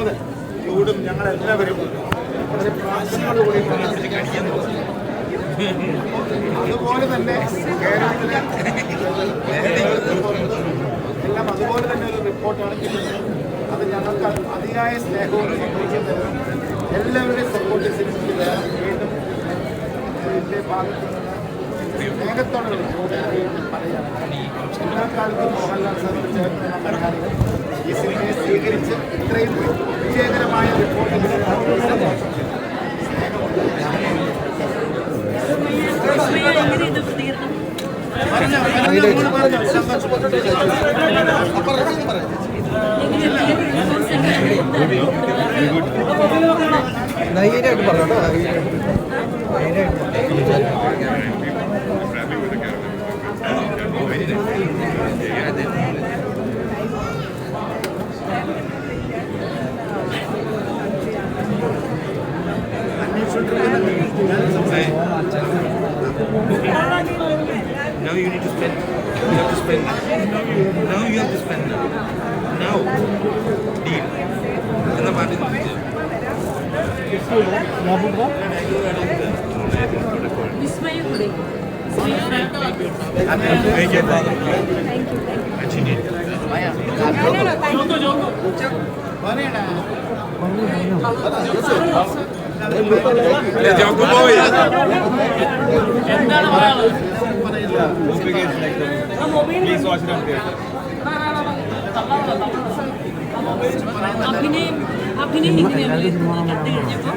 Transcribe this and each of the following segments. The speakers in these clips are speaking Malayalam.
മുതൽ ചൂടും ഞങ്ങളെല്ലാവരും വളരെ പ്രാർത്ഥനയോടുകൂടി അതുപോലെ തന്നെ കേരളത്തിലെ എല്ലാം അതുപോലെ തന്നെ ഒരു റിപ്പോർട്ടാണ് കിട്ടുന്നത്. അത് ഞങ്ങൾക്ക് അതിയായ സ്നേഹവും സംഭവിക്കുന്നതിനും എല്ലാവരുടെയും സപ്പോർട്ട് സിനിമയ്ക്ക് വീണ്ടും ഇതിൻ്റെ ഭാഗത്തു നിന്ന് സ്നേഹത്തോടെ പറയുകയാണ്. എല്ലാ കാലത്തും മോഹൻലാൽ സാറിന് ചേർന്നുള്ള മലയാളികൾ ഈ സിനിമയെ സ്വീകരിച്ച് ഇത്രയും വിജയകരമായ റിപ്പോർട്ട് ധൈര്യമായിട്ട് പറഞ്ഞോട്ടോ. Now you need to spend. You have to spend. Now you have to spend. Now. Deal. എന്നാ പാട്ട് വിസ്മയം കൂടെ അഭിനയം എങ്ങനെയാണ് കണ്ടു കഴിഞ്ഞപ്പോൾ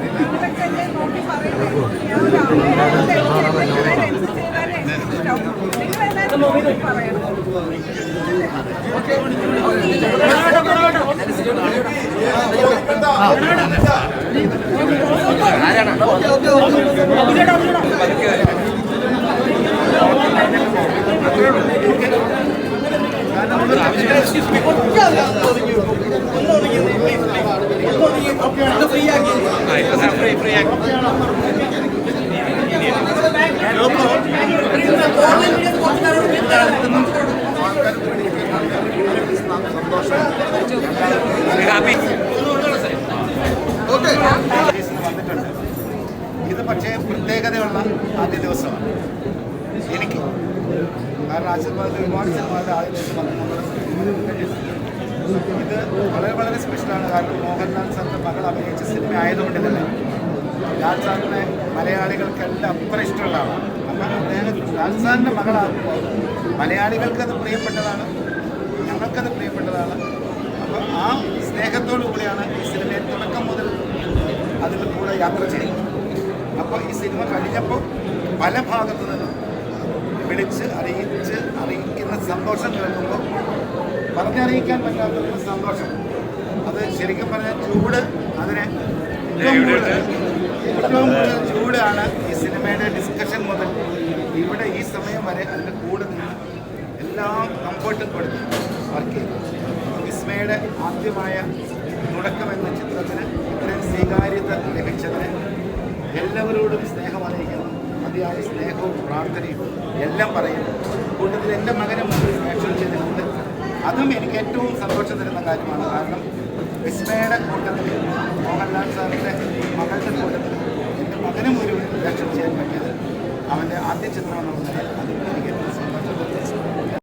ഇത് പക്ഷേ പ്രത്യേകതയുള്ള ആദ്യ ദിവസമാണ് എനിക്ക്. കാരണം ആശീർവാദത്തിൽ ഒരുപാട് സിനിമകളുടെ ആദ്യ ദിവസം വന്ന് നമ്മൾ ഇത് വളരെ വളരെ സ്പെഷ്യലാണ്. കാരണം മോഹൻലാൽ സാറിൻ്റെ മകൾ അഭിനയിച്ച സിനിമ ആയതുകൊണ്ട് തന്നെ ലാൽ സാറിനെ മലയാളികൾക്കെല്ലാം അത്ര ഇഷ്ടമുള്ള ആളാണ്. അപ്പം അദ്ദേഹം ലാൽ സാറിൻ്റെ മകളാകുമ്പോൾ മലയാളികൾക്കത് പ്രിയപ്പെട്ടതാണ്, ഞങ്ങൾക്കത് പ്രിയപ്പെട്ടതാണ്. അപ്പോൾ ആ സ്നേഹത്തോടു കൂടിയാണ് ഈ സിനിമയിൽ തുടക്കം മുതൽ അതിൻ്റെ കൂടെ യാത്ര ചെയ്യുന്നത്. അപ്പോൾ ഈ സിനിമ കഴിഞ്ഞപ്പോൾ പല ഭാഗത്തു നിന്നും വിളിച്ച് അറിയിക്കുന്ന സന്തോഷം കേൾക്കുമ്പോൾ പറഞ്ഞറിയിക്കാൻ പറ്റാത്തൊരു സന്തോഷം. അത് ശരിക്കും പറഞ്ഞാൽ ചൂട് അതിനെ ഏറ്റവും കൂടുതൽ ചൂടാണ് ഈ സിനിമയുടെ ഡിസ്കഷൻ മുതൽ ഇവിടെ ഈ സമയം വരെ അതിൻ്റെ കൂടെ നിന്ന് എല്ലാം കംഫർട്ടും കൊടുത്ത് വർക്ക് ചെയ്തു. വിസ്മയുടെ ആദ്യമായ തുടക്കം എന്ന ചിത്രത്തിന് ഇത്രയും സ്വീകാര്യത ലഭിച്ചതിന് എല്ലാവരോടും സ്നേഹം അറിയിക്കുന്നു. അതിയായ സ്നേഹവും പ്രാർത്ഥനയും എല്ലാം പറയുന്നു. കൂട്ടത്തിൽ എൻ്റെ മകനും ആക്ഷൻ ചെയ്തിട്ടുണ്ട്. അതും എനിക്ക് ഏറ്റവും സന്തോഷം തരുന്ന കാര്യമാണ്. കാരണം വിസ്മയുടെ കൂട്ടത്തിൽ മോഹൻലാൽ സാറിൻ്റെ മകളുടെ കൂട്ടത്തിൽ എൻ്റെ മകനും ഒരു ആക്ഷൻ ചെയ്യാൻ പറ്റിയത് അവൻ്റെ ആദ്യ ചിത്രമെന്ന് പറഞ്ഞാൽ അത് എനിക്ക്